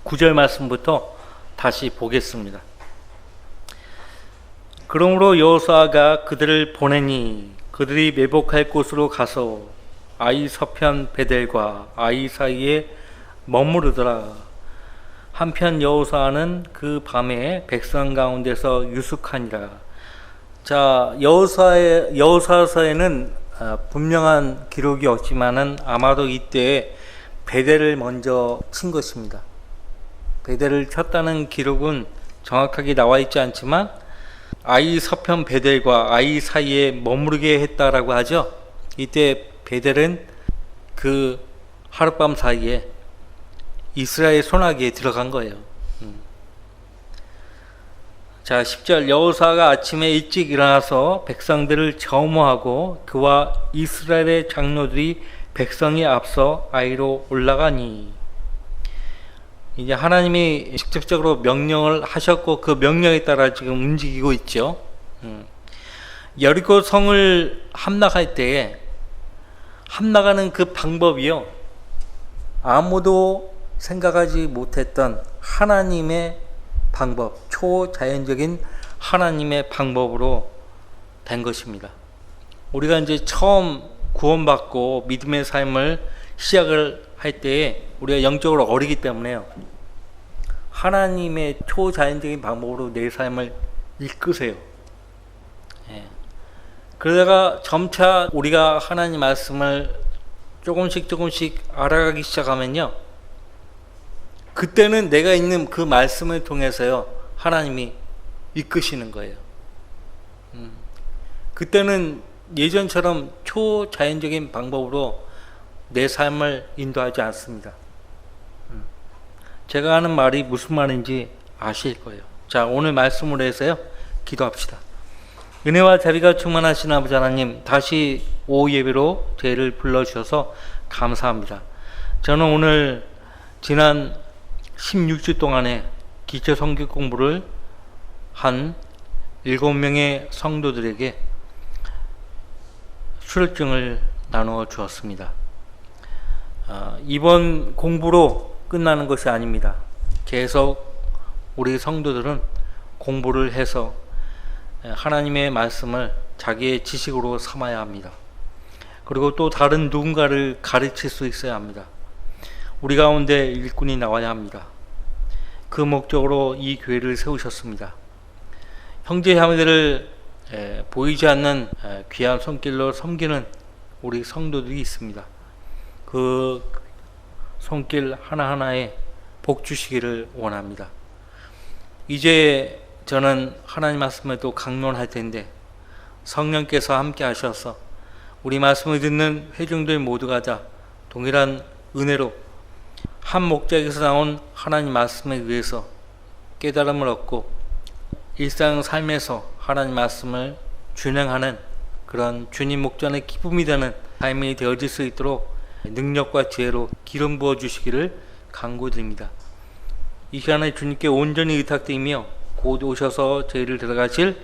9절 말씀부터 다시 보겠습니다. 그러므로 여호수아가 그들을 보내니 그들이 매복할 곳으로 가서 아이 서편 베델과 아이 사이에 머무르더라. 한편 여호수아는 그 밤에 백성 가운데서 유숙하니라. 자, 여호수아서에는 분명한 기록이 없지만은 아마도 이때 베델을 먼저 친 것입니다. 베델을 쳤다는 기록은 정확하게 나와 있지 않지만 아이 서편 베델과 아이 사이에 머무르게 했다라고 하죠. 이때 베델은 그 하룻밤 사이에 이스라엘 손아귀에 들어간 거예요. 자, 10절 여호수아가 아침에 일찍 일어나서 백성들을 점호하고 그와 이스라엘의 장로들이 백성이 앞서 아이로 올라가니, 이제 하나님이 직접적으로 명령을 하셨고 그 명령에 따라 지금 움직이고 있죠. 여리고 성을 함락할 때에 함락하는 그 방법이요, 아무도 생각하지 못했던 하나님의 방법, 초자연적인 하나님의 방법으로 된 것입니다. 우리가 이제 처음 구원받고 믿음의 삶을 시작을 할 때에 우리가 영적으로 어리기 때문에요, 하나님의 초자연적인 방법으로 내 삶을 이끄세요. 그러다가 점차 우리가 하나님 말씀을 조금씩 알아가기 시작하면요, 그때는 내가 있는 그 말씀을 통해서요 하나님이 이끄시는 거예요. 그때는 예전처럼 초자연적인 방법으로 내 삶을 인도하지 않습니다. 제가 하는 말이 무슨 말인지 아실 거예요. 자, 오늘 말씀으로 해서요 기도합시다. 은혜와 자비가 충만하신 아버지 하나님, 다시 오후 예배로 저희를 불러주셔서 감사합니다. 저는 오늘 지난 16주 동안에 기초 성경 공부를 한 7명의 성도들에게 수료증을 나누어 주었습니다. 이번 공부로 끝나는 것이 아닙니다. 계속 우리 성도들은 공부를 해서 하나님의 말씀을 자기의 지식으로 삼아야 합니다. 그리고 또 다른 누군가를 가르칠 수 있어야 합니다. 우리 가운데 일꾼이 나와야 합니다. 그 목적으로 이 교회를 세우셨습니다. 형제 자매들을 보이지 않는 귀한 손길로 섬기는 우리 성도들이 있습니다. 그 손길 하나하나에 복 주시기를 원합니다. 이제 저는 하나님 말씀을 또 강론할 텐데 성령께서 함께 하셔서 우리 말씀을 듣는 회중들 모두가 다 동일한 은혜로 한 목적에서 나온 하나님 말씀에 의해서 깨달음을 얻고 일상 삶에서 하나님 말씀을 준행하는 그런 주님 목전의 기쁨이 되는 삶이 되어질 수 있도록 능력과 지혜로 기름 부어 주시기를 간구드립니다. 이 시간에 주님께 온전히 의탁드리며 곧 오셔서 저희를 데려가실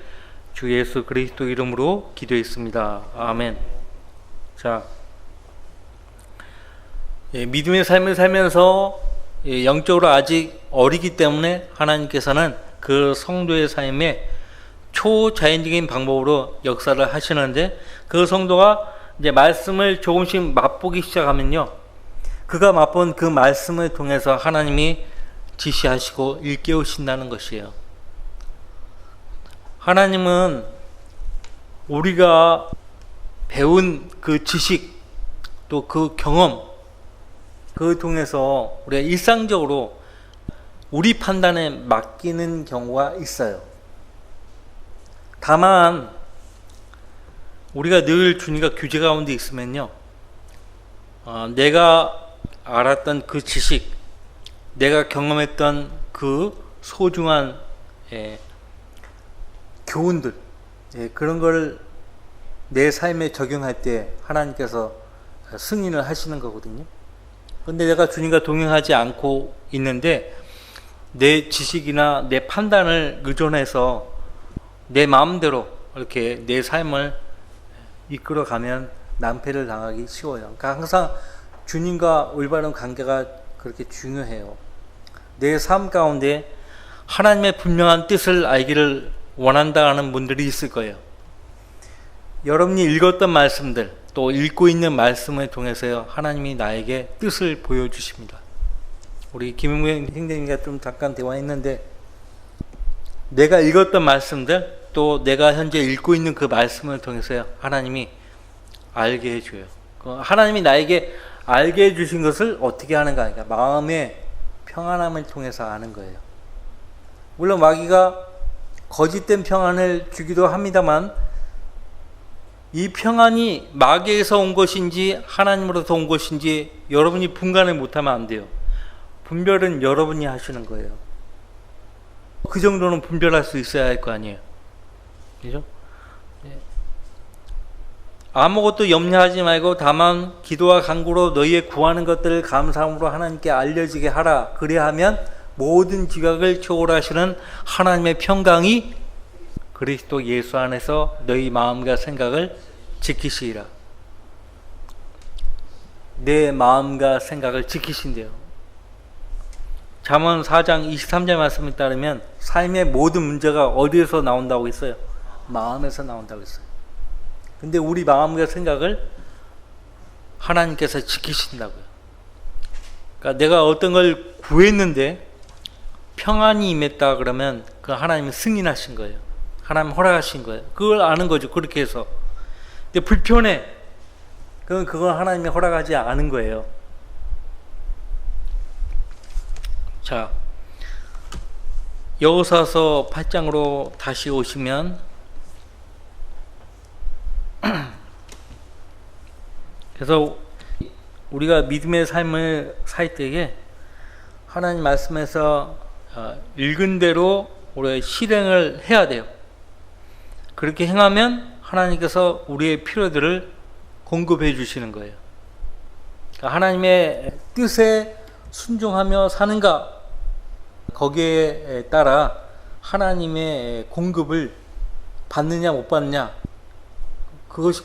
주 예수 그리스도 이름으로 기도했습니다. 아멘. 자, 믿음의 삶을 살면서 영적으로 아직 어리기 때문에 하나님께서는 그 성도의 삶에 초자연적인 방법으로 역사를 하시는데, 그 성도가 이제 말씀을 조금씩 맛보기 시작하면요, 그가 맛본 그 말씀을 통해서 하나님이 지시하시고 일깨우신다는 것이에요. 하나님은 우리가 배운 그 지식 또 그 경험, 그 통해서 우리가 일상적으로 우리 판단에 맡기는 경우가 있어요. 다만 우리가 늘 주님과 교제 가운데 있으면요, 내가 알았던 그 지식, 내가 경험했던 그 소중한 교훈들, 그런 걸 내 삶에 적용할 때 하나님께서 승인을 하시는 거거든요. 근데 내가 주님과 동행하지 않고 있는데 내 지식이나 내 판단을 의존해서 내 마음대로 이렇게 내 삶을 이끌어가면 낭패를 당하기 쉬워요. 그러니까 항상 주님과 올바른 관계가 그렇게 중요해요. 내 삶 가운데 하나님의 분명한 뜻을 알기를 원한다 하는 분들이 있을 거예요. 여러분이 읽었던 말씀들, 또 읽고 있는 말씀을 통해서요, 하나님이 나에게 뜻을 보여주십니다. 우리 김용현 형제님과 좀 잠깐 대화했는데, 내가 읽었던 말씀들, 또 내가 현재 읽고 있는 그 말씀을 통해서요, 하나님이 알게 해줘요. 하나님이 나에게 알게 해주신 것을 어떻게 하는가 하니까 마음의 평안함을 통해서 아는 거예요. 물론 마귀가 거짓된 평안을 주기도 합니다만, 이 평안이 마귀에서 온 것인지 하나님으로부터 온 것인지 여러분이 분간을 못하면 안 돼요. 분별은 여러분이 하시는 거예요. 그 정도는 분별할 수 있어야 할 거 아니에요. 그죠? 아무것도 염려하지 말고 다만 기도와 간구로 너희의 구하는 것들을 감사함으로 하나님께 알려지게 하라. 그리하면 모든 지각을 초월하시는 하나님의 평강이 그리스도 예수 안에서 너희 마음과 생각을 지키시리라. 내 마음과 생각을 지키신대요. 잠언 4장 23절 말씀에 따르면 삶의 모든 문제가 어디에서 나온다고 했어요? 마음에서 나온다고 했어요. 근데 우리 마음과 생각을 하나님께서 지키신다고요. 그러니까 내가 어떤 걸 구했는데 평안이 임했다 그러면 그 하나님이 승인하신 거예요. 하나님 허락하신 거예요. 그걸 아는 거죠. 그렇게 해서. 근데 불편해. 그건 하나님이 허락하지 않은 거예요. 자, 여호수아서 8장으로 다시 오시면 그래서 우리가 믿음의 삶을 살 때에 하나님 말씀에서 읽은 대로 우리가 실행을 해야 돼요. 그렇게 행하면 하나님께서 우리의 필요들을 공급해 주시는 거예요. 그러니까 하나님의 뜻에 순종하며 사는가, 거기에 따라 하나님의 공급을 받느냐 못 받느냐, 그것이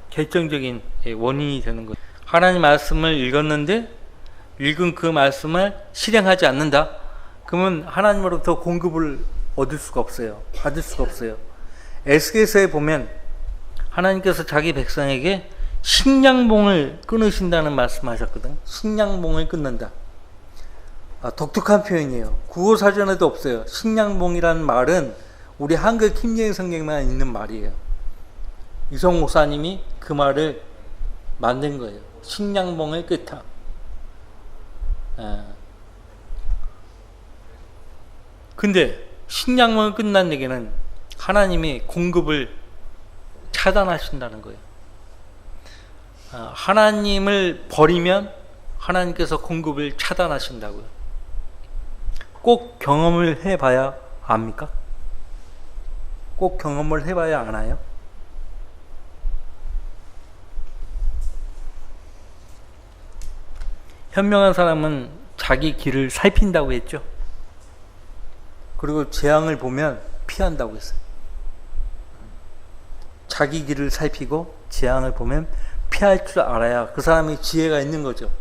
결정적인 원인이 되는 거예요. 하나님 말씀을 읽었는데 읽은 그 말씀을 실행하지 않는다? 그러면 하나님으로부터 공급을 얻을 수가 없어요. 받을 수가 없어요. 에스겔서에 보면 하나님께서 자기 백성에게 식량봉을 끊으신다는 말씀하셨거든. 식량봉을 끊는다. 독특한 표현이에요. 국어사전에도 없어요. 식량봉이라는 말은 우리 한글 킴제인 성경에만 있는 말이에요. 이성 목사님이 그 말을 만든 거예요. 식량봉을 끊다. 근데 식량봉을 끝난 얘기는 하나님이 공급을 차단하신다는 거예요. 하나님을 버리면 하나님께서 공급을 차단하신다고요. 꼭 경험을 해봐야 압니까? 꼭 경험을 해봐야 아나요? 현명한 사람은 자기 길을 살핀다고 했죠. 그리고 재앙을 보면 피한다고 했어요. 자기 길을 살피고 재앙을 보면 피할 줄 알아야 그 사람이 지혜가 있는 거죠.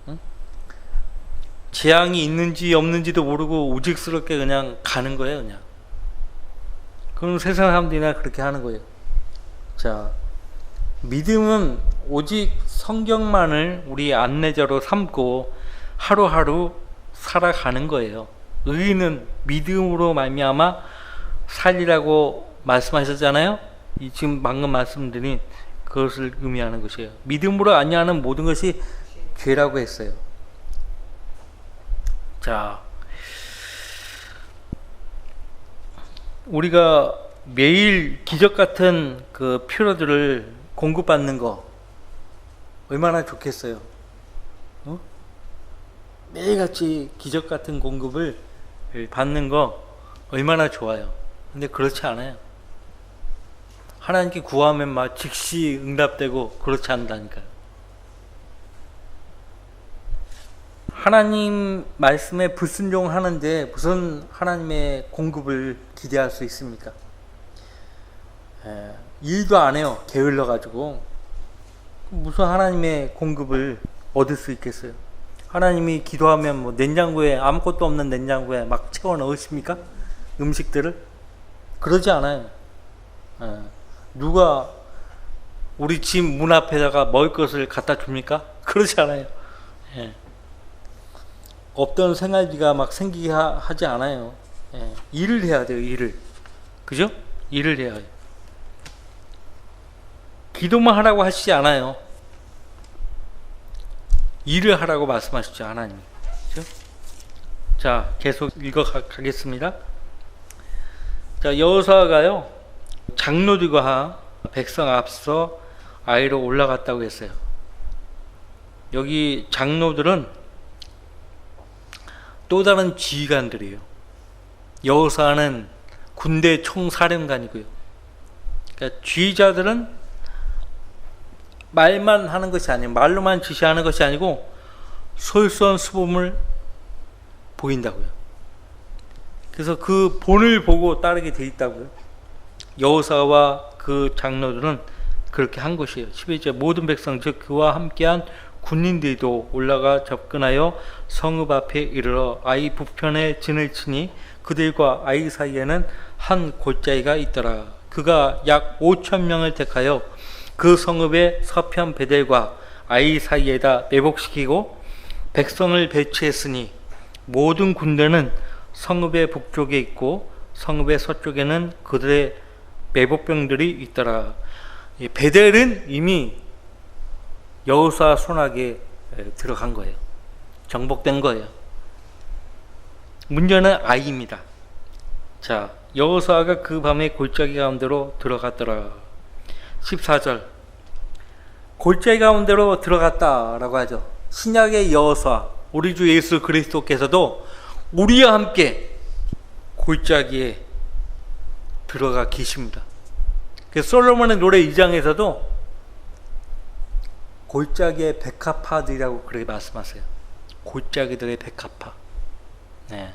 응? 재앙이 있는지 없는지도 모르고 우직스럽게 그냥 가는 거예요, 그냥. 그럼 세상 사람들이나 그렇게 하는 거예요. 자, 믿음은 오직 성경만을 우리 안내자로 삼고 하루하루 살아가는 거예요. 의인은 믿음으로 말미암아 살리라고 말씀하셨잖아요. 이 지금 방금 말씀드린 그것을 의미하는 것이에요. 믿음으로 아니하는 모든 것이 죄라고 했어요. 자, 우리가 매일 기적 같은 그 필요들을 공급받는 거 얼마나 좋겠어요. 매일같이 기적 같은 공급을 받는 거 얼마나 좋아요. 근데 그렇지 않아요. 하나님께 구하면 막 즉시 응답되고 그렇지 않다니까요. 하나님 말씀에 불순종하는데 무슨 하나님의 공급을 기대할 수 있습니까? 일도 안 해요. 게을러 가지고 무슨 하나님의 공급을 얻을 수 있겠어요? 하나님이 기도하면 뭐 냉장고에, 아무것도 없는 냉장고에 막 채워 넣으십니까? 음식들을? 그러지 않아요. 누가 우리 집 문 앞에다가 먹을 것을 갖다 줍니까? 그러지 않아요. 없던 생활비가 막 생기게 하지 않아요. 일을 해야 돼요. 일을. 그죠? 일을 해야 해요. 기도만 하라고 하시지 않아요. 일을 하라고 말씀하시죠, 하나님. 그죠? 자, 계속 읽어 가겠습니다. 자, 여호수아가요, 장로들과 백성 앞서 아이로 올라갔다고 했어요. 여기 장로들은 또 다른 지휘관들이에요. 여호수아는 군대 총사령관이고요. 그러니까 지휘자들은 말만 하는 것이 아니에요. 말로만 지시하는 것이 아니고 솔선수범을 보인다고요. 그래서 그 본을 보고 따르게 돼 있다고요. 여호수아와 그 장로들은 그렇게 한 것이에요. 11절 모든 백성 즉 그와 함께한 군인들도 올라가 접근하여 성읍 앞에 이르러 아이 북편에 진을 치니 그들과 아이 사이에는 한 골짜기가 있더라. 그가 약 5,000명을 택하여 그 성읍의 서편 베델과 아이 사이에다 매복시키고 백성을 배치했으니 모든 군대는 성읍의 북쪽에 있고 성읍의 서쪽에는 그들의 매복병들이 있더라. 베델은 이미 여호수아 손아귀에 들어간 거예요. 정복된 거예요. 문제는 아이입니다. 자, 여호수아가 그 밤에 골짜기 가운데로 들어갔더라. 14절 골짜기 가운데로 들어갔다라고 하죠. 신약의 여호수아, 우리 주 예수 그리스도께서도 우리와 함께 골짜기에 들어가 계십니다. 솔로몬의 노래 2장에서도 골짜기의 백합화들이라고 그렇게 말씀하세요. 골짜기들의 백합화. 네.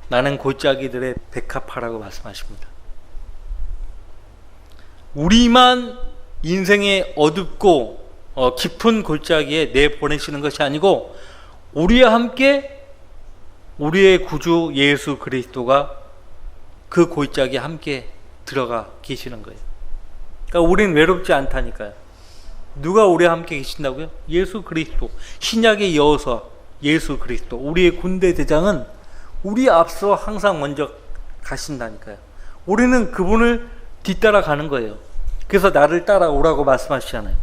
나는 골짜기들의 백합화라고 말씀하십니다. 우리만 인생의 어둡고 깊은 골짜기에 내보내시는 것이 아니고 우리와 함께 우리의 구주 예수 그리스도가 그 골짜기에 함께 들어가 계시는 거예요. 그러니까 우린 외롭지 않다니까요. 누가 우리와 함께 계신다고요? 예수 그리스도. 신약의 여호수아 예수 그리스도. 우리의 군대 대장은 우리 앞서 항상 먼저 가신다니까요. 우리는 그분을 뒤따라 가는 거예요. 그래서 나를 따라오라고 말씀하시잖아요.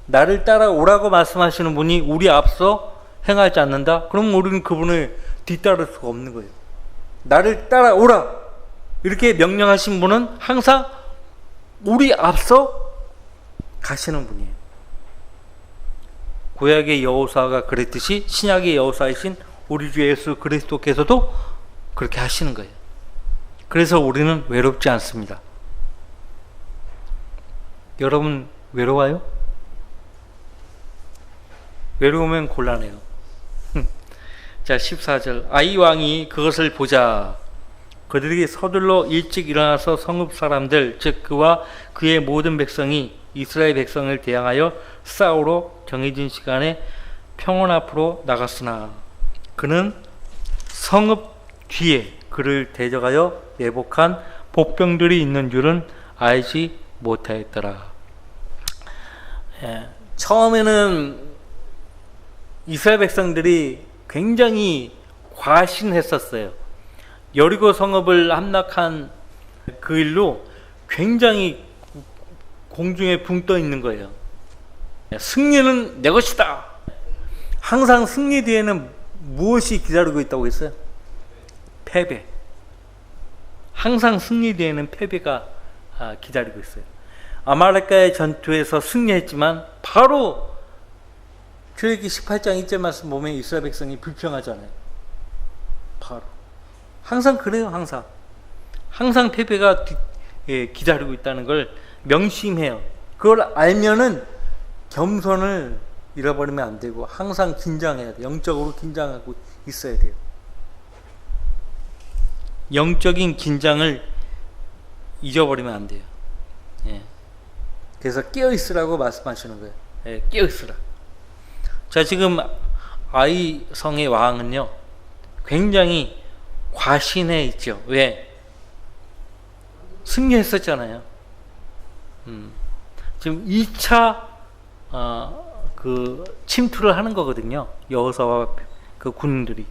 나를 따라오라고 말씀하시는 분이 우리 앞서 행하지 않는다? 그럼 우리는 그분을 뒤따를 수가 없는 거예요. 나를 따라오라! 이렇게 명령하신 분은 항상 우리 앞서 가시는 분이에요. 구약의 여호수아가 그랬듯이 신약의 여호수아이신 우리 주 예수 그리스도께서도 그렇게 하시는 거예요. 그래서 우리는 외롭지 않습니다. 여러분 외로워요? 외로우면 곤란해요. 자, 14절 아이 왕이 그것을 보자 그들이 서둘러 일찍 일어나서 성읍 사람들 즉 그와 그의 모든 백성이 이스라엘 백성을 대항하여 싸우러 정해진 시간에 평원 앞으로 나갔으나 그는 성읍 뒤에 그를 대적하여 매복한 복병들이 있는 줄은 알지 못하였더라. 처음에는 이스라엘 백성들이 굉장히 과신했었어요. 여리고 성읍을 함락한 그 일로 굉장히 공중에 붕 떠 있는 거예요. 승리는 내 것이다. 항상 승리 뒤에는 무엇이 기다리고 있다고 했어요? 패배. 항상 승리 뒤에는 패배가 기다리고 있어요. 아말렉과의 전투에서 승리했지만 바로 출애굽기 18장 1절 말씀 보면 이스라엘 백성이 불평하잖아요. 바로 항상 그래요. 항상 패배가 기다리고 있다는 걸 명심해요. 그걸 알면은 겸손을 잃어버리면 안 되고 항상 긴장해야 돼요. 영적으로 긴장하고 있어야 돼요. 영적인 긴장을 잊어버리면 안 돼요. 그래서 깨어있으라고 말씀하시는 거예요. 깨어있으라. 자, 지금 아이 성의 왕은요, 굉장히 과신해 있죠. 왜? 승리했었잖아요. 지금 2차 그 침투를 하는 거거든요. 여호사와 그 군인들이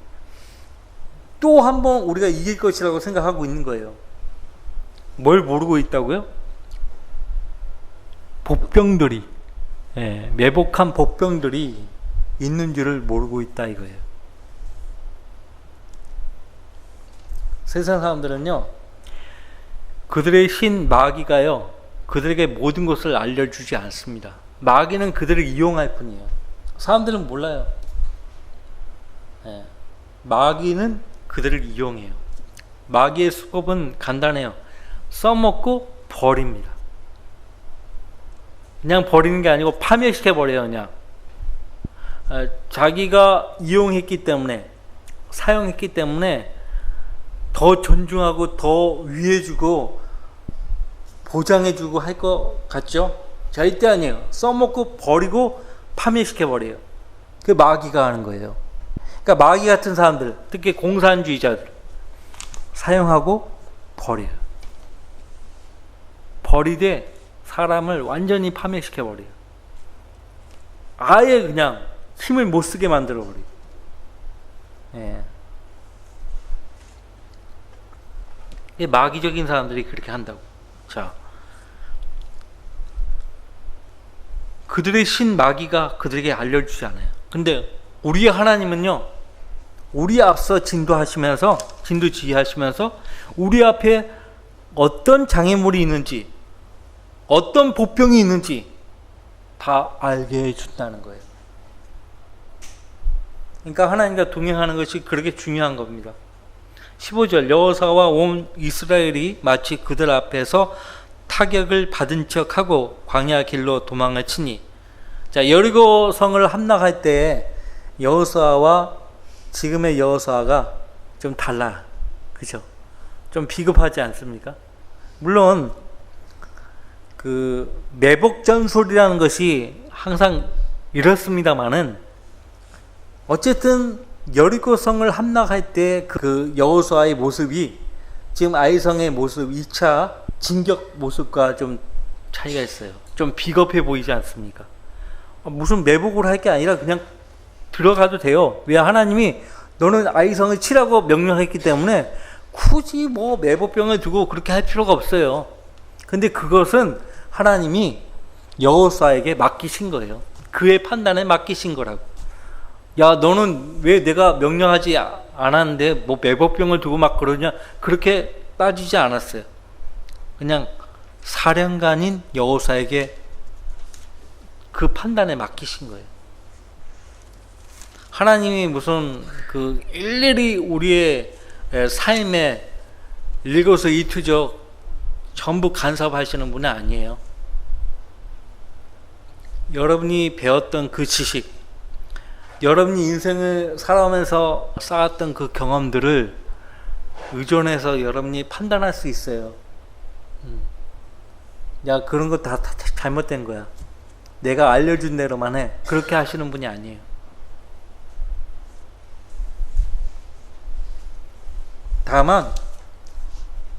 또 한 번 우리가 이길 것이라고 생각하고 있는 거예요. 뭘 모르고 있다고요? 복병들이, 매복한 복병들이 있는 줄을 모르고 있다 이거예요. 세상 사람들은요, 그들의 신 마귀가요, 그들에게 모든 것을 알려주지 않습니다. 마귀는 그들을 이용할 뿐이에요. 사람들은 몰라요. 마귀는 그들을 이용해요. 마귀의 수법은 간단해요. 써먹고 버립니다. 그냥 버리는 게 아니고 파멸시켜버려요. 그냥 자기가 이용했기 때문에, 사용했기 때문에 더 존중하고 더 위해주고 보장해주고 할 것 같죠? 자, 이때 아니에요. 써먹고 버리고 파멸시켜버려요. 그게 마귀가 하는 거예요. 그러니까 마귀 같은 사람들, 특히 공산주의자들, 사용하고 버려요. 버리되 사람을 완전히 파멸시켜버려요. 아예 그냥 힘을 못 쓰게 만들어버려요. 마귀적인 사람들이 그렇게 한다고. 자, 그들의 신 마귀가 그들에게 알려주지 않아요. 근데 우리 하나님은요, 우리 앞서 진도 지휘하시면서 우리 앞에 어떤 장애물이 있는지, 어떤 보병이 있는지 다 알게 해준다는 거예요. 그러니까 하나님과 동행하는 것이 그렇게 중요한 겁니다. 15절, 여호사와 온 이스라엘이 마치 그들 앞에서 타격을 받은 척하고 광야 길로 도망을 치니. 자, 여리고 성을 함락할 때 여호사와 지금의 여호사가 좀 달라, 그죠? 좀 비겁하지 않습니까? 물론 그 매복 전술이라는 것이 항상 이렇습니다만은, 어쨌든 여리고 성을 함락할 때 그 여호수아의 모습이 지금 아이성의 모습, 2차 진격 모습과 좀 차이가 있어요. 좀 비겁해 보이지 않습니까? 무슨 매복을 할 게 아니라 그냥 들어가도 돼요. 왜? 하나님이 너는 아이성을 치라고 명령했기 때문에 굳이 뭐 매복병을 두고 그렇게 할 필요가 없어요. 근데 그것은 하나님이 여호수아에게 맡기신 거예요. 그의 판단에 맡기신 거라고. 야, 너는 왜 내가 명령하지 않았는데 뭐 매복병을 두고 막 그러냐, 그렇게 따지지 않았어요. 그냥 사령관인 여호수아에게 그 판단에 맡기신 거예요. 하나님이 무슨 그 일일이 우리의 삶에 일거수일투족 전부 간섭하시는 분이 아니에요. 여러분이 배웠던 그 지식, 여러분이 인생을 살아오면서 쌓았던 그 경험들을 의존해서 여러분이 판단할 수 있어요. 야, 그런 거 다 잘못된 거야. 내가 알려준 대로만 해. 그렇게 하시는 분이 아니에요. 다만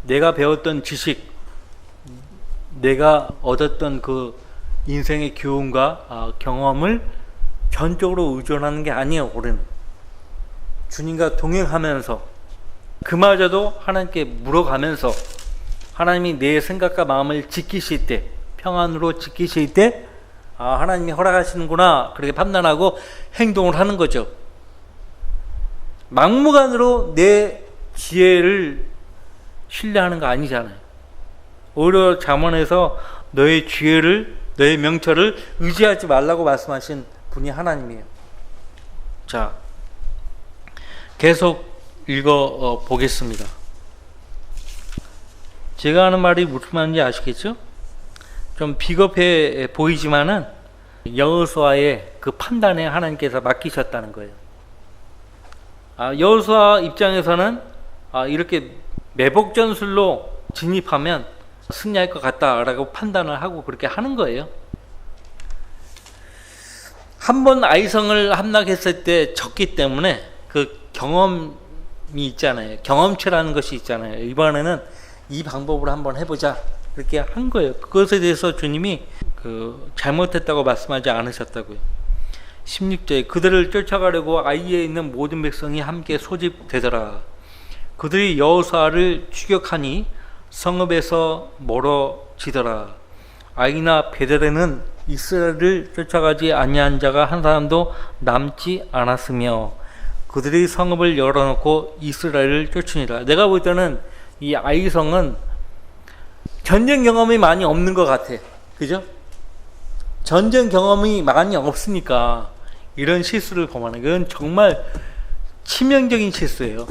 내가 배웠던 지식, 내가 얻었던 그 인생의 교훈과 경험을 전적으로 의존하는 게 아니에요. 우리는 주님과 동행하면서, 그마저도 하나님께 물어가면서, 하나님이 내 생각과 마음을 지키실 때, 평안으로 지키실 때, 아, 하나님이 허락하시는구나, 그렇게 판단하고 행동을 하는 거죠. 막무가내로 내 지혜를 신뢰하는 거 아니잖아요. 오히려 잠언에서 너의 지혜를, 너의 명철을 의지하지 말라고 말씀하신 분이 하나님이에요. 자, 계속 읽어 보겠습니다. 제가 하는 말이 무슨 말인지 아시겠죠? 좀 비겁해 보이지만은 여호수아의 그 판단에 하나님께서 맡기셨다는 거예요. 여호수아 입장에서는 이렇게 매복 전술로 진입하면 승리할 것 같다라고 판단을 하고 그렇게 하는 거예요. 한 번 아이성을 함락했을 때 졌기 때문에 그 경험이 있잖아요. 경험치라는 것이 있잖아요. 이번에는 이 방법으로 한번 해보자, 그렇게 한 거예요. 그것에 대해서 주님이 잘못했다고 말씀하지 않으셨다고요. 16절에 그들을 쫓아가려고 아이에 있는 모든 백성이 함께 소집되더라. 그들이 여호수아를 추격하니 성읍에서 멀어지더라. 아이나 베델에는 이스라엘을 쫓아가지 아니한 자가 한 사람도 남지 않았으며 그들이 성읍을 열어놓고 이스라엘을 쫓으니라. 내가 볼 때는 이 아이성은 전쟁 경험이 많이 없는 것 같아. 그죠? 전쟁 경험이 많이 없으니까 이런 실수를 범하는 건 정말 치명적인 실수예요.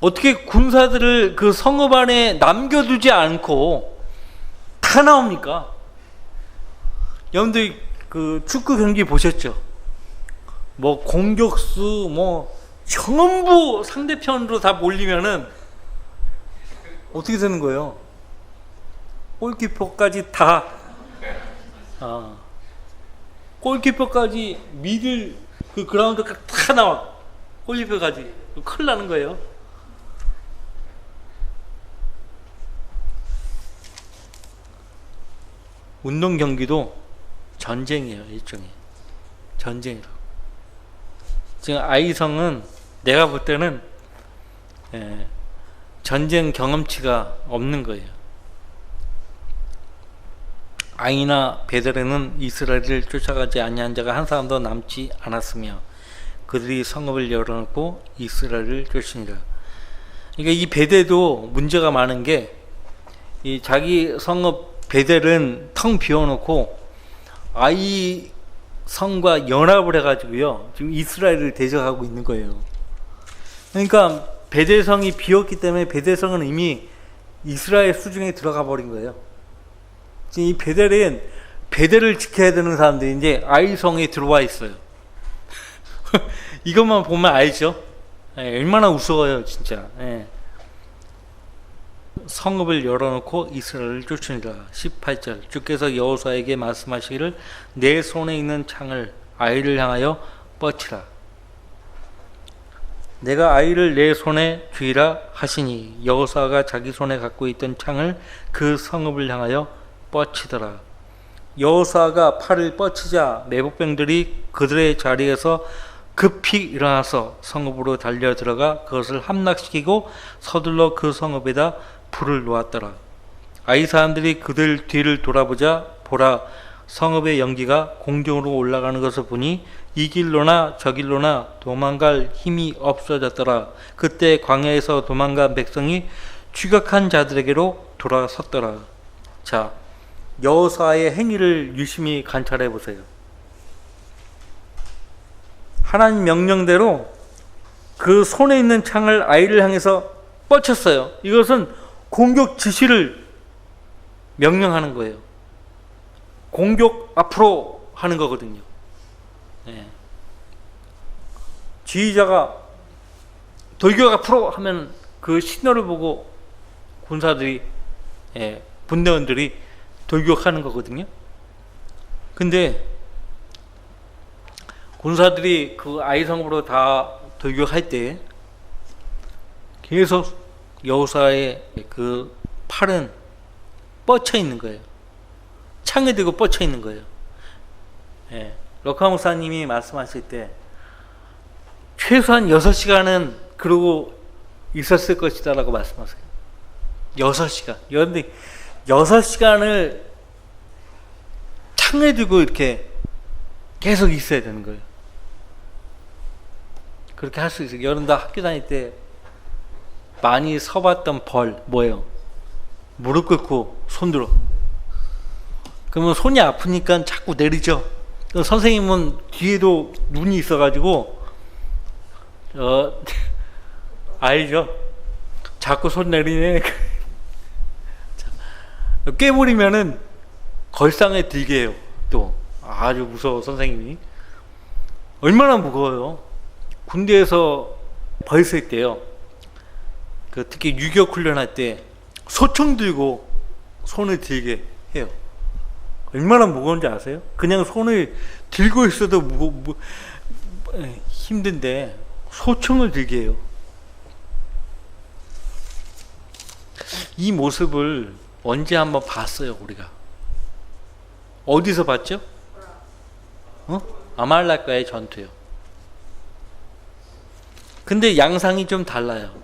어떻게 군사들을 그 성읍 안에 남겨두지 않고 다 나옵니까? 여러분들 그 축구 경기 보셨죠? 뭐 공격수 뭐 전부 상대편으로 다 몰리면은 어떻게 되는 거예요? 골키퍼까지 다 골키퍼까지 미들 그 그라운드까지 다 나와. 골키퍼까지 큰일 나는 거예요. 운동 경기도 전쟁이에요. 일종의 전쟁이라고. 지금 아이성은 내가 볼 때는 전쟁 경험치가 없는 거예요. 아이나 베델에는 이스라엘을 쫓아가지 아니한 자가 한 사람도 남지 않았으며 그들이 성읍을 열어놓고 이스라엘을 쫓으니라. 그러니까 이 베델도 문제가 많은 게 이 자기 성읍 베델은 텅 비워놓고 아이 성과 연합을 해가지고요 지금 이스라엘을 대적하고 있는 거예요. 그러니까 베델성이 비었기 때문에 베델성은 이미 이스라엘 수중에 들어가 버린 거예요. 지금 이 베델을 지켜야 되는 사람들이 이제 아이성에 들어와 있어요. 이것만 보면 알죠? 얼마나 우스워요 진짜. 성읍을 열어놓고 이스라엘을 쫓으니라. 18절 주께서 여호수아에게 말씀하시기를 내 손에 있는 창을 아이를 향하여 뻗치라. 내가 아이를 내 손에 쥐라 하시니 여호수아가 자기 손에 갖고 있던 창을 그 성읍을 향하여 뻗치더라. 여호수아가 팔을 뻗치자 내복병들이 그들의 자리에서 급히 일어나서 성읍으로 달려 들어가 그것을 함락시키고 서둘러 그 성읍에다 불을 놓았더라. 아이 사람들이 그들 뒤를 돌아보자 보라 성읍의 연기가 공중으로 올라가는 것을 보니 이 길로나 저 길로나 도망갈 힘이 없어졌더라. 그때 광야에서 도망간 백성이 추격한 자들에게로 돌아섰더라. 자, 여호수아의 행위를 유심히 관찰해 보세요. 하나님 명령대로 그 손에 있는 창을 아이를 향해서 뻗쳤어요. 이것은 공격 지시를 명령하는 거예요. 공격 앞으로 하는 거거든요. 지휘자가 돌격 앞으로 하면 그 신호를 보고 군사들이 분대원들이 돌격하는 거거든요. 근데 군사들이 그 아이성으로 다 돌격할 때 계속 여호수아의 그 팔은 뻗쳐 있는 거예요. 창에 들고 뻗쳐 있는 거예요. 럭카 목사님이 말씀하실 때 최소한 6시간은 그러고 있었을 것이다 라고 말씀하세요. 6시간. 여러분들 6시간을 창에 들고 이렇게 계속 있어야 되는 거예요. 그렇게 할 수 있어요. 여러분들 학교 다닐 때 많이 서봤던 벌 뭐예요? 무릎 꿇고 손 들어. 그러면 손이 아프니까 자꾸 내리죠. 선생님은 뒤에도 눈이 있어가지고 알죠? 자꾸 손 내리네. 깨버리면은 걸상에 들게 해요. 또 아주 무서워. 선생님이 얼마나 무거워요. 군대에서 벌 쓸 때요, 특히 유격 훈련할 때 소총 들고 손을 들게 해요. 얼마나 무거운지 아세요? 그냥 손을 들고 있어도 힘든데 소총을 들게 해요. 이 모습을 언제 한번 봤어요, 우리가? 어디서 봤죠? 아말렉과의 전투요. 근데 양상이 좀 달라요.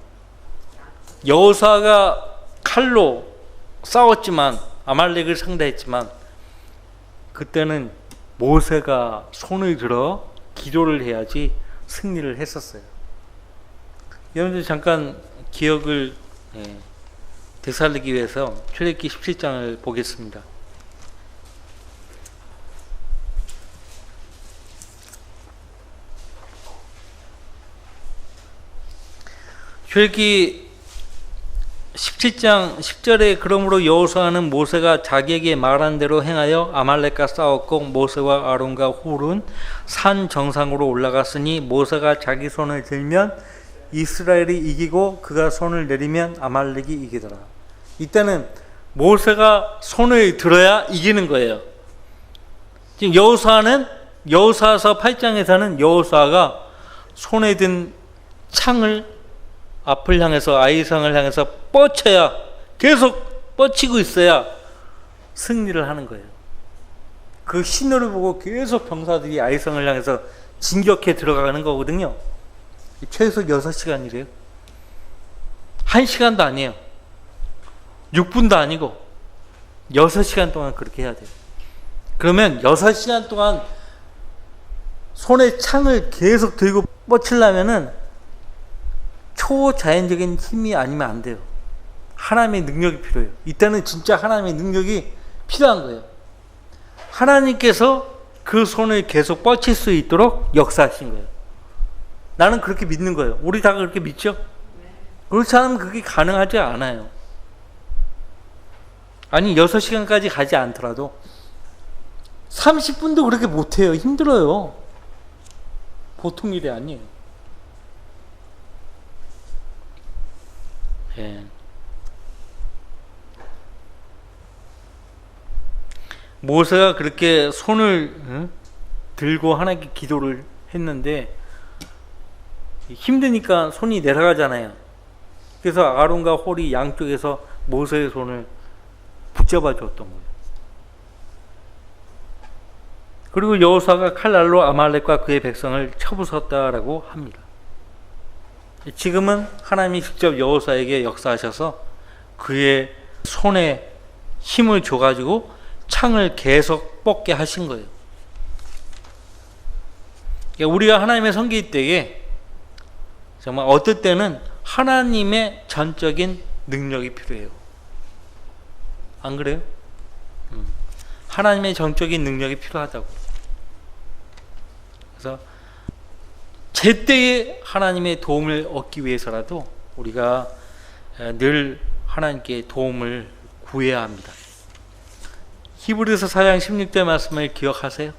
여호수아가 칼로 싸웠지만, 아말렉을 상대했지만, 그때는 모세가 손을 들어 기도를 해야지 승리를 했었어요. 여러분들 잠깐 기억을 되살리기 위해서 출애굽기 17장을 보겠습니다. 출애굽기 17장 10절에 그러므로 여호수아는 모세가 자기에게 말한 대로 행하여 아말렉과 싸웠고 모세와 아론과 훌은 산 정상으로 올라갔으니 모세가 자기 손을 들면 이스라엘이 이기고 그가 손을 내리면 아말렉이 이기더라. 이때는 모세가 손을 들어야 이기는 거예요. 지금 여호수아서 8장에서는 여호수아가 손에 든 창을 앞을 향해서 아이성을 향해서 뻗쳐야, 계속 뻗치고 있어야 승리를 하는 거예요. 그 신호를 보고 계속 병사들이 아이성을 향해서 진격해 들어가는 거거든요. 최소 6시간이래요. 1시간도 아니에요. 6분도 아니고 6시간 동안 그렇게 해야 돼요. 그러면 6시간 동안 손에 창을 계속 들고 뻗치려면은 초자연적인 힘이 아니면 안 돼요. 하나님의 능력이 필요해요. 이때는 진짜 하나님의 능력이 필요한 거예요. 하나님께서 그 손을 계속 뻗칠 수 있도록 역사하신 거예요. 나는 그렇게 믿는 거예요. 우리 다 그렇게 믿죠? 그렇지 않으면 그게 가능하지 않아요. 아니 6시간까지 가지 않더라도 30분도 그렇게 못해요. 힘들어요. 보통 일이 아니에요. 예. 모세가 그렇게 손을 들고 하나님께 기도를 했는데 힘드니까 손이 내려가잖아요. 그래서 아론과 홀이 양쪽에서 모세의 손을 붙잡아 줬던 거예요. 그리고 여호수아가 칼날로 아말렉과 그의 백성을 쳐부쉈다라고 합니다. 지금은 하나님이 직접 여호수아에게 역사하셔서 그의 손에 힘을 줘가지고 창을 계속 뻗게 하신 거예요. 우리가 하나님의 성기일 때에 정말 어떨 때는 하나님의 전적인 능력이 필요해요. 안 그래요? 하나님의 전적인 능력이 필요하다고. 그래서 제때에 하나님의 도움을 얻기 위해서라도 우리가 늘 하나님께 도움을 구해야 합니다. 히브리서 4장 16절 말씀을 기억하세요?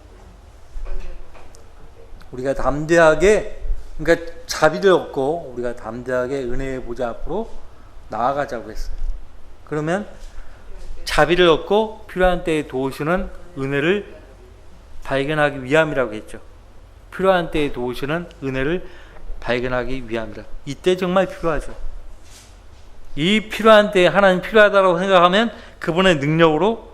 우리가 담대하게, 그러니까 자비를 얻고 우리가 담대하게 은혜의 보좌 앞으로 나아가자고 했어요. 그러면 자비를 얻고 필요한 때에 도우시는 은혜를 발견하기 위함이라고 했죠. 필요한 때에 도우시는 은혜를 발견하기 위함이다. 이때 정말 필요하죠. 이 필요한 때에 하나님 필요하다고 생각하면 그분의 능력으로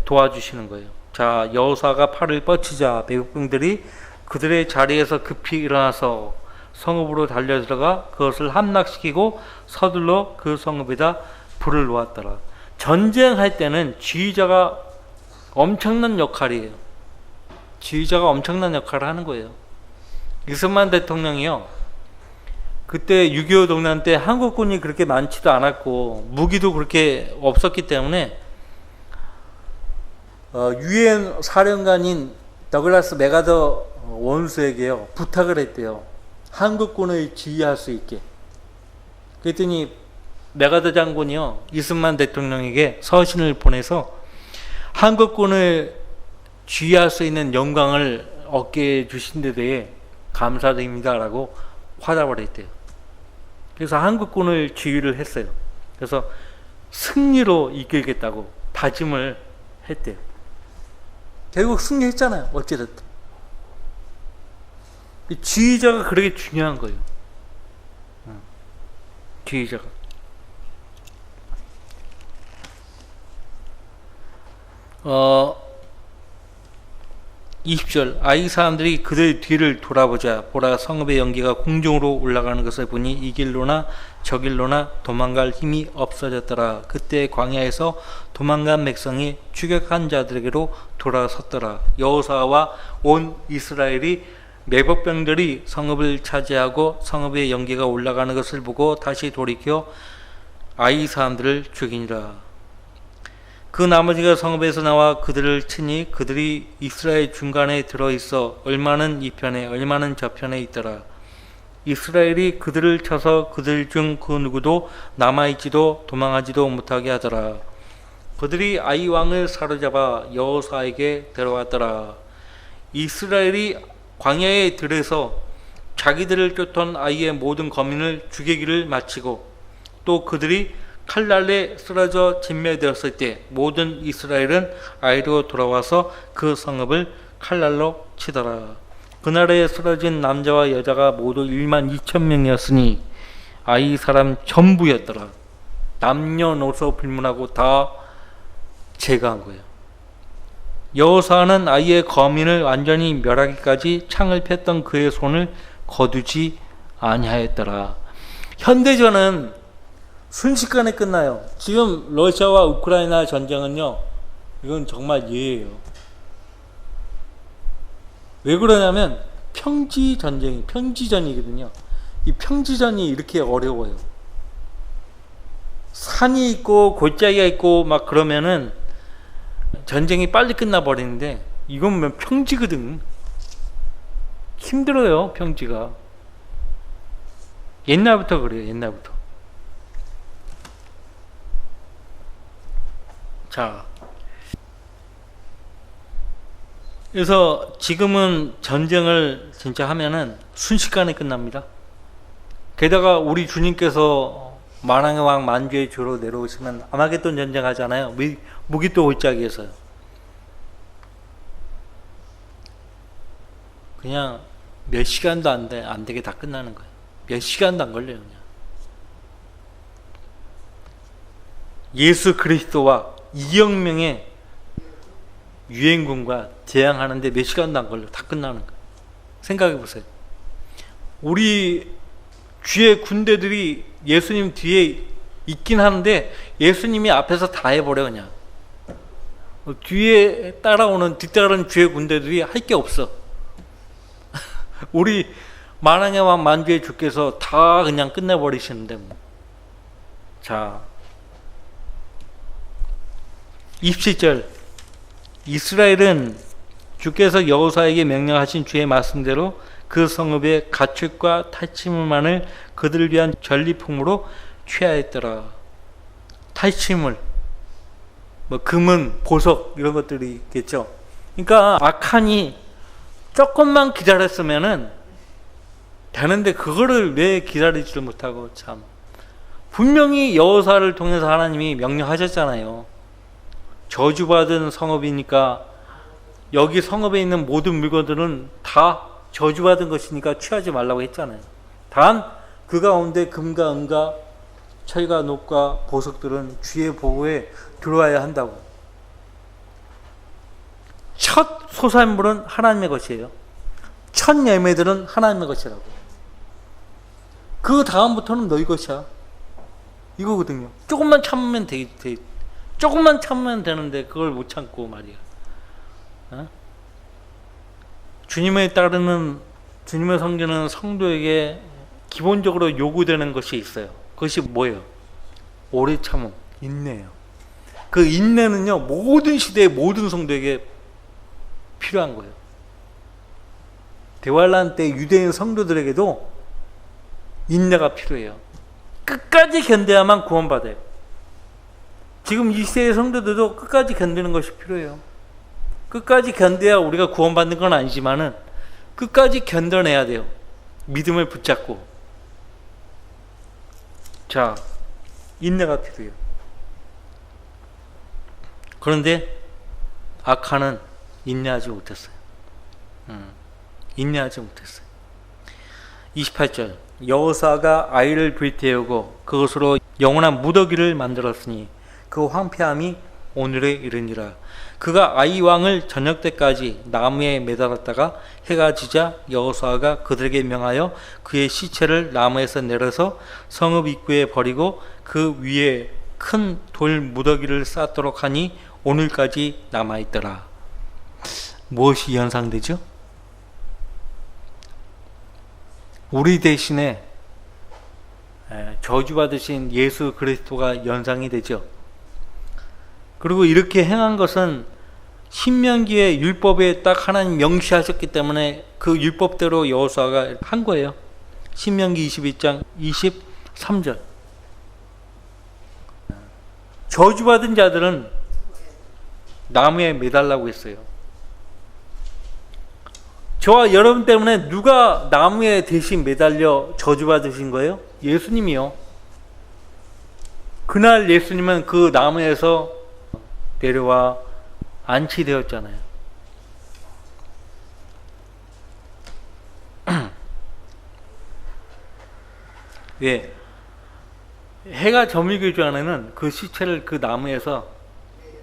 도와주시는 거예요. 자, 여호수아가 팔을 뻗치자 매국병들이 그들의 자리에서 급히 일어나서 성읍으로 달려들어가 그것을 함락시키고 서둘러 그 성읍에다 불을 놓았더라. 전쟁할 때는 지휘자가 엄청난 역할이에요. 지휘자가 엄청난 역할을 하는 거예요. 이승만 대통령이요, 그때 6.25 동란 때 한국군이 그렇게 많지도 않았고 무기도 그렇게 없었기 때문에 유엔 사령관인 더글라스 맥아더 원수에게요 부탁을 했대요. 한국군을 지휘할 수 있게. 그랬더니 맥아더 장군이요 이승만 대통령에게 서신을 보내서 한국군을 지휘할 수 있는 영광을 얻게 해주신 데 대해 감사드립니다 라고 화답을 했대요. 그래서 한국군을 지휘를 했어요. 그래서 승리로 이끌겠다고 다짐을 했대요. 결국 승리했잖아요. 어찌됐든. 지휘자가 그렇게 중요한 거예요. 지휘자가. 20절 아이 사람들이 그들 뒤를 돌아보자 보라 성읍의 연기가 공중으로 올라가는 것을 보니 이 길로나 저 길로나 도망갈 힘이 없어졌더라. 그때 광야에서 도망간 백성이 추격한 자들에게로 돌아섰더라. 여호수아와 온 이스라엘이 매복병들이 성읍을 차지하고 성읍의 연기가 올라가는 것을 보고 다시 돌이켜 아이 사람들을 죽이니라. 그 나머지가 성읍에서 나와 그들을 치니 그들이 이스라엘 중간에 들어있어 얼마는 이 편에 얼마는 저 편에 있더라. 이스라엘이 그들을 쳐서 그들 중 그 누구도 남아있지도 도망하지도 못하게 하더라. 그들이 아이 왕을 사로잡아 여호수아에게 데려왔더라. 이스라엘이 광야에 들에서 자기들을 쫓던 아이의 모든 거민을 죽이기를 마치고 또 그들이 칼날에 쓰러져 진멸되었을 때 모든 이스라엘은 아이로 돌아와서 그 성읍을 칼날로 치더라. 그날에 쓰러진 남자와 여자가 모두 12,000명이었으니 아이 사람 전부였더라. 남녀노소 불문하고 다 제거한 거예요. 여호수아는 아이의 거민을 완전히 멸하기까지 창을 폈던 그의 손을 거두지 아니하였더라. 현대전은 순식간에 끝나요. 지금 러시아와 우크라이나 전쟁은요, 이건 정말 예예요. 왜 그러냐면 평지전이거든요. 이 평지전이 이렇게 어려워요. 산이 있고 골짜기가 있고 막 그러면은 전쟁이 빨리 끝나버리는데 이건 뭐 평지거든. 힘들어요, 평지가. 옛날부터 그래요, 옛날부터. 자, 그래서 지금은 전쟁을 진짜 하면은 순식간에 끝납니다. 게다가 우리 주님께서 만왕의 왕 만주의 주로 내려오시면 아마겟돈 전쟁 하잖아요. 무기또 골짜기에서요. 그냥 몇 시간도 안 되게 다 끝나는 거예요. 몇 시간도 안 걸려요. 그냥. 예수 그리스도와 2억 명의 유엔군과 대항하는데 몇 시간도 안 걸려. 다 끝나는 거예요. 생각해 보세요. 우리 주의 군대들이 예수님 뒤에 있긴 하는데 예수님이 앞에서 다 해버려 그냥. 뒤에 뒤따르는 주의 군대들이 할 게 없어. 우리 만왕의 왕 만주의 주께서 다 그냥 끝내버리시는데 뭐. 자, 27절 이스라엘은 주께서 여호수아에게 명령하신 주의 말씀대로 그 성읍의 가축과 탈취물만을 그들을 위한 전리품으로 취하였더라. 탈취물, 뭐 금은, 보석 이런 것들이 있겠죠. 그러니까 아칸이 조금만 기다렸으면은 되는데 그거를 왜 기다리지를 못하고 참. 분명히 여호수아를 통해서 하나님이 명령하셨잖아요. 저주받은 성읍이니까 여기 성읍에 있는 모든 물건들은 다 저주받은 것이니까 취하지 말라고 했잖아요. 단 그 가운데 금과 은과 철과 녹과 보석들은 주의 보호에 들어와야 한다고. 첫 소산물은 하나님의 것이에요. 첫 열매들은 하나님의 것이라고. 그 다음부터는 너희 것이야. 이거거든요. 조금만 참으면 조금만 참으면 되는데 그걸 못 참고 말이야. 어? 주님을 따르는, 주님을 섬기는 성도에게 기본적으로 요구되는 것이 있어요. 그것이 뭐예요? 오래 참음, 인내예요. 그 인내는요, 모든 시대의 모든 성도에게 필요한 거예요. 대환란 때 유대인 성도들에게도 인내가 필요해요. 끝까지 견뎌야만 구원받아요. 지금 이 시대의 성도들도 끝까지 견디는 것이 필요해요. 끝까지 견뎌야 우리가 구원받는 건 아니지만은 끝까지 견뎌내야 돼요. 믿음을 붙잡고. 자, 인내가 필요해요. 그런데 아칸은 인내하지 못했어요. 인내하지 못했어요. 28절 여호사가 아이를 불태우고 그것으로 영원한 무더기를 만들었으니 그 황폐함이 오늘에 이르니라. 그가 아이 왕을 저녁 때까지 나무에 매달았다가 해가 지자 여호수아가 그들에게 명하여 그의 시체를 나무에서 내려서 성읍 입구에 버리고 그 위에 큰 돌 무더기를 쌓도록 하니 오늘까지 남아있더라. 무엇이 연상되죠? 우리 대신에 저주받으신 예수 그리스도가 연상이 되죠. 그리고 이렇게 행한 것은 신명기의 율법에 딱 하나님 명시하셨기 때문에 그 율법대로 여호수아가 한 거예요. 신명기 22장 23절. 저주받은 자들은 나무에 매달라고 했어요. 저와 여러분 때문에 누가 나무에 대신 매달려 저주받으신 거예요? 예수님이요. 그날 예수님은 그 나무에서 내려와 안치되었잖아요. 왜? 해가 저물기 전에는 그 시체를 그 나무에서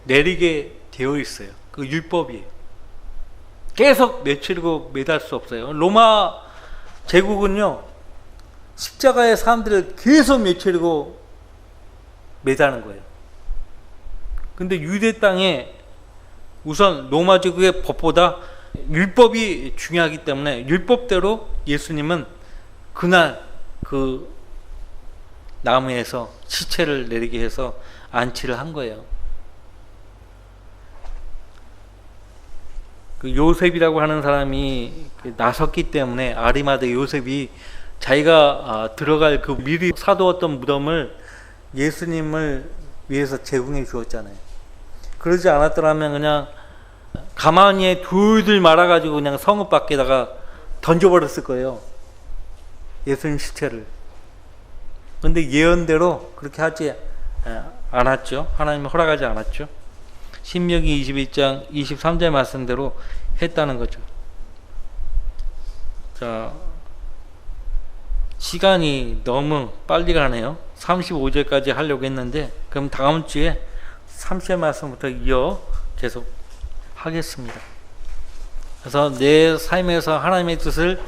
내리게 되어 있어요. 그 율법이에요. 계속 내치고 매달 수 없어요. 로마 제국은요, 십자가의 사람들을 계속 내치고 매다는 거예요. 근데 유대 땅에 우선 로마 제국의 법보다 율법이 중요하기 때문에 율법대로 예수님은 그날 그 나무에서 시체를 내리게 해서 안치를 한 거예요. 그 요셉이라고 하는 사람이 나섰기 때문에 아리마대 요셉이 자기가 들어갈 그 미리 사두었던 무덤을 예수님을 위해서 제공해 주었잖아요. 그러지 않았더라면 그냥 가만히에 둘둘 말아가지고 그냥 성읍 밖에다가 던져버렸을 거예요. 예수님 시체를. 근데 예언대로 그렇게 하지 않았죠. 하나님이 허락하지 않았죠. 신명기 22장 23절 말씀대로 했다는 거죠. 자, 시간이 너무 빨리 가네요. 35절까지 하려고 했는데 그럼 다음 주에 30절 말씀부터 이어 계속 하겠습니다. 그래서 내 삶에서 하나님의 뜻을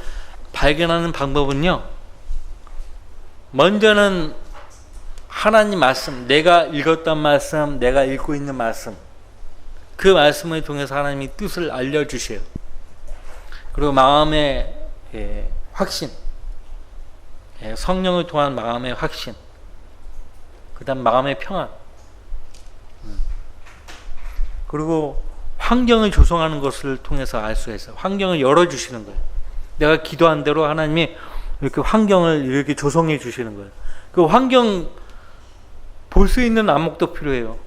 발견하는 방법은요, 먼저는 하나님 말씀, 내가 읽었던 말씀, 내가 읽고 있는 말씀, 그 말씀을 통해서 하나님이 뜻을 알려주세요. 그리고 마음의 확신, 성령을 통한 마음의 확신, 그 다음 마음의 평안, 그리고 환경을 조성하는 것을 통해서 알 수가 있어요. 환경을 열어주시는 거예요. 내가 기도한 대로 하나님이 이렇게 환경을 이렇게 조성해 주시는 거예요. 그 환경 볼 수 있는 안목도 필요해요.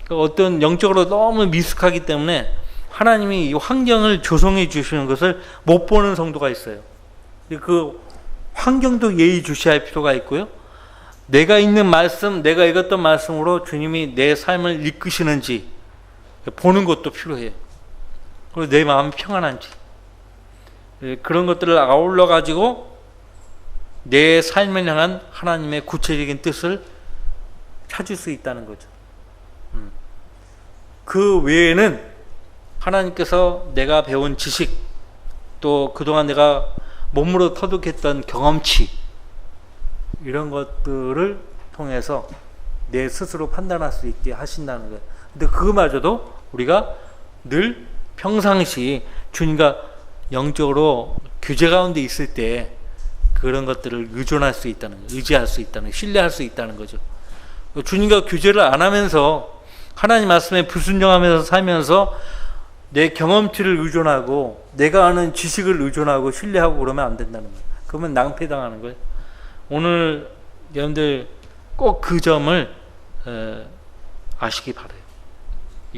어떤 영적으로 너무 미숙하기 때문에 하나님이 이 환경을 조성해 주시는 것을 못 보는 성도가 있어요. 그 환경도 예의주시할 필요가 있고요. 내가 읽는 말씀, 내가 읽었던 말씀으로 주님이 내 삶을 이끄시는지 보는 것도 필요해요. 그리고 내 마음이 평안한지, 그런 것들을 아울러 가지고 내 삶을 향한 하나님의 구체적인 뜻을 찾을 수 있다는 거죠. 그 외에는 하나님께서 내가 배운 지식, 또 그동안 내가 몸으로 터득했던 경험치, 이런 것들을 통해서 내 스스로 판단할 수 있게 하신다는 거예요. 근데 그거마저도 우리가 늘 평상시 주님과 영적으로 교제 가운데 있을 때 그런 것들을 의존할 수 있다는 거예요. 의지할 수 있다는 거예요. 신뢰할 수 있다는 거죠. 주님과 교제를 안 하면서 하나님 말씀에 불순종하면서 살면서 내 경험치를 의존하고 내가 아는 지식을 의존하고 신뢰하고 그러면 안 된다는 거예요. 그러면 낭패당하는 거예요. 오늘 여러분들 꼭 그 점을 아시기 바라요.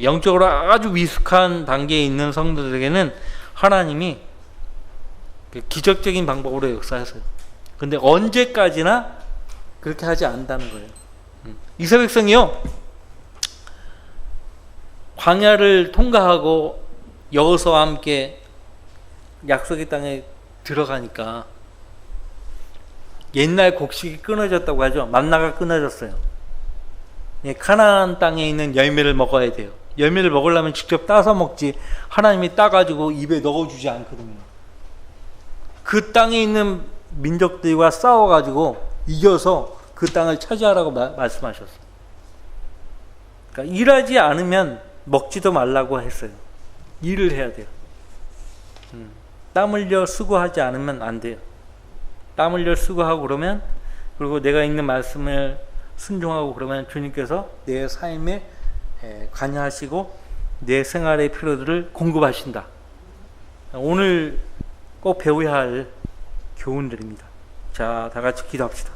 영적으로 아주 미숙한 단계에 있는 성도들에게는 하나님이 기적적인 방법으로 역사하세요. 근데 언제까지나 그렇게 하지 않는다는 거예요. 이스라엘 백성이요, 광야를 통과하고 여호수아와 함께 약속의 땅에 들어가니까 옛날 곡식이 끊어졌다고 하죠. 만나가 끊어졌어요. 가나안 땅에 있는 열매를 먹어야 돼요. 열매를 먹으려면 직접 따서 먹지 하나님이 따가지고 입에 넣어주지 않거든요. 그 땅에 있는 민족들과 싸워가지고 이겨서 그 땅을 차지하라고 말씀하셨어요. 그러니까 일하지 않으면 먹지도 말라고 했어요. 일을 해야 돼요. 땀 흘려 수고하지 않으면 안 돼요. 땀 흘려 수고하고 그러면, 그리고 내가 읽는 말씀을 순종하고 그러면 주님께서 내 삶에 관여하시고 내 생활의 필요들을 공급하신다. 오늘 꼭 배워야 할 교훈들입니다. 자, 다 같이 기도합시다.